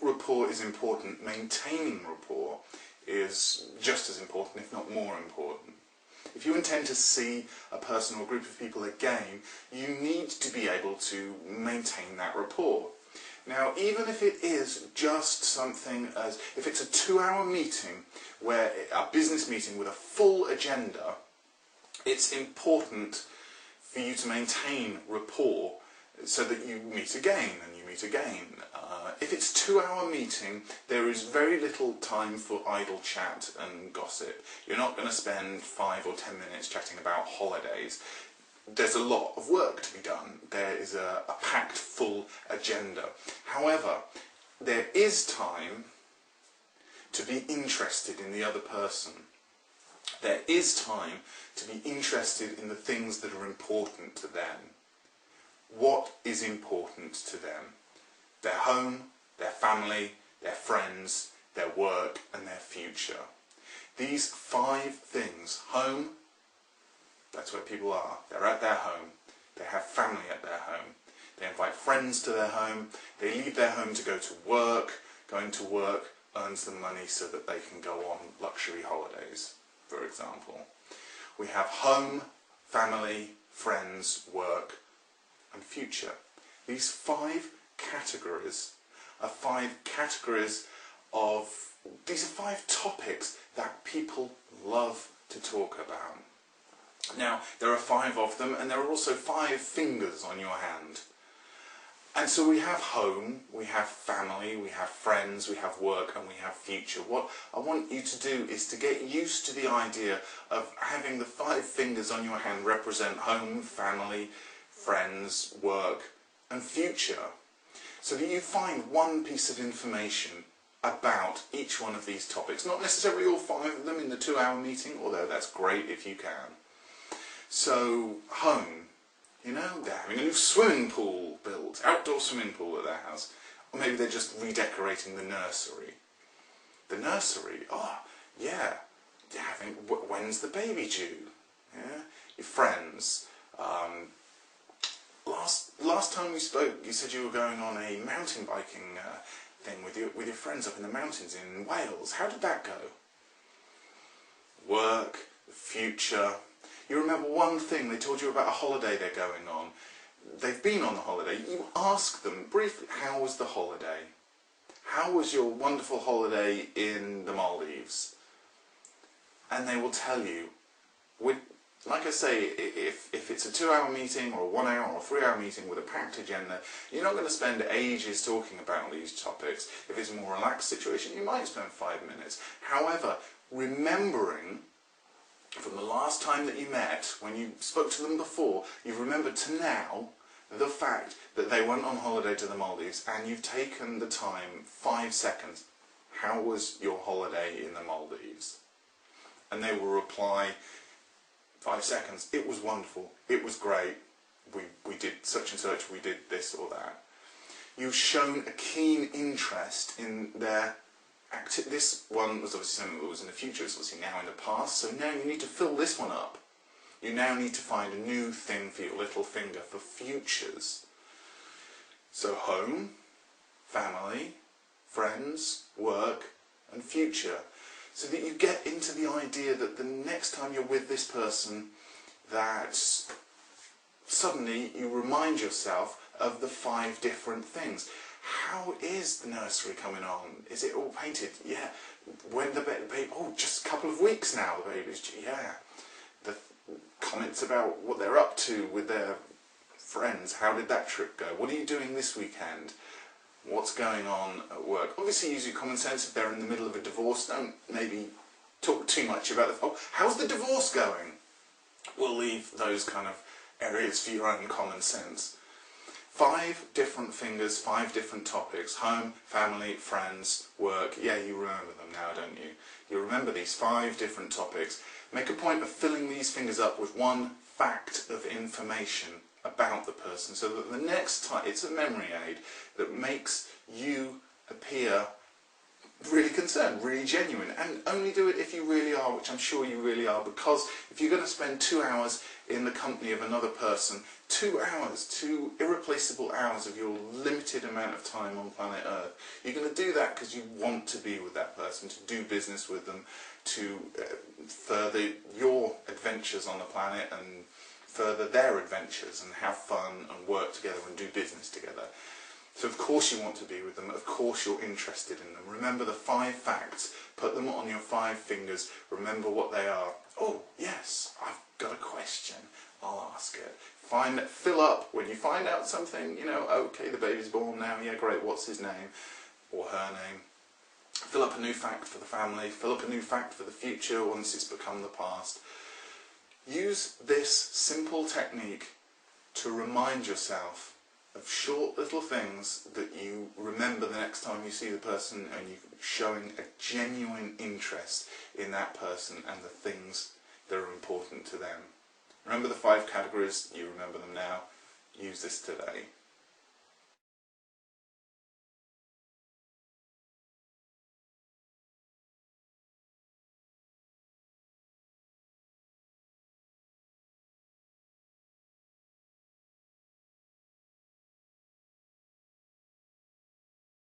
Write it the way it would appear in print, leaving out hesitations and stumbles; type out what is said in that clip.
rapport is important, maintaining rapport is just as important, if not more important. If you intend to see a person or a group of people again, you need to be able to maintain that rapport. Now, even if it is just something as, if it's a 2-hour meeting, where a business meeting with a full agenda, it's important for you to maintain rapport so that you meet again and you meet again. If it's a 2-hour meeting, there is very little time for idle chat and gossip. You're not going to spend 5 or 10 minutes chatting about holidays. There's a lot of work to be done. There is a packed full agenda. However, there is time to be interested in the other person. There is time to be interested in the things that are important to them. What is important to them? Their home, their family, their friends, their work and their future. These 5 things: home, that's where people are. They're at their home. They have family at their home. They invite friends to their home. They leave their home to go to work. Going to work earns them money so that they can go on luxury holidays, for example. We have home, family, friends, work and future. These 5 categories are 5 categories of, these are 5 topics that people love to talk about. Now, there are 5 of them, and there are also 5 fingers on your hand. And so we have home, we have family, we have friends, we have work, and we have future. What I want you to do is to get used to the idea of having the 5 fingers on your hand represent home, family, friends, work, and future, so that you find one piece of information about each one of these topics. Not necessarily all 5 of them in the 2-hour meeting, although that's great if you can. So, home, you know, they're having a new swimming pool built, outdoor swimming pool at their house. Or maybe they're just redecorating the nursery. The nursery, oh, yeah, they're having, when's the baby due? Yeah, your friends. Last time we spoke, you said you were going on a mountain biking thing with your friends up in the mountains in Wales. How did that go? Work, the future. You remember one thing, they told you about a holiday they're going on. They've been on the holiday. You ask them briefly, how was the holiday? How was your wonderful holiday in the Maldives? And they will tell you, like I say, if it's a 2-hour meeting or a 1-hour or 3-hour meeting with a packed agenda, you're not going to spend ages talking about these topics. If it's a more relaxed situation, you might spend 5 minutes. However, remembering from the last time that you met, when you spoke to them before, you've remembered to now the fact that they went on holiday to the Maldives, and you've taken the time, 5 seconds, how was your holiday in the Maldives? And they will reply, 5 seconds, it was wonderful, it was great, we did such and such, we did this or that. You've shown a keen interest in their activity. This one was obviously something that was in the future, it's obviously now in the past, so now you need to fill this one up. You now need to find a new thing for your little finger for futures. So home, family, friends, work and future. So that you get into the idea that the next time you're with this person, that suddenly you remind yourself of the 5 different things. How is the nursery coming on? Is it all painted? Yeah. When the baby, oh, just a couple of weeks now the baby's due. Yeah. The comments about what they're up to with their friends. How did that trip go? What are you doing this weekend? What's going on at work? Obviously use your common sense. If they're in the middle of a divorce, don't maybe talk too much about the, oh, how's the divorce going? We'll leave those kind of areas for your own common sense. 5 different fingers, 5 different topics. Home, family, friends, work. Yeah, you remember them now, don't you? You remember these 5 different topics. Make a point of filling these fingers up with one fact of information about the person, so that the next time, it's a memory aid that makes you appear really concerned, really genuine, and only do it if you really are, which I'm sure you really are, because if you're going to spend 2 hours in the company of another person, 2 hours, 2 irreplaceable hours of your limited amount of time on planet Earth, You're going to do that because you want to be with that person, to do business with them, to further your adventures on the planet and further their adventures and have fun and work together and do business together. So of course you want to be with them, of course you're interested in them. Remember the 5 facts, put them on your 5 fingers, remember what they are. Oh yes, I've got a question, I'll ask it. Fill up, when you find out something, you know, okay, the baby's born now, yeah great, what's his name or her name? Fill up a new fact for the family, fill up a new fact for the future once it's become the past. Use this simple technique to remind yourself of short little things that you remember the next time you see the person, and you showing a genuine interest in that person and the things that are important to them. Remember the 5 categories, you remember them now. Use this today.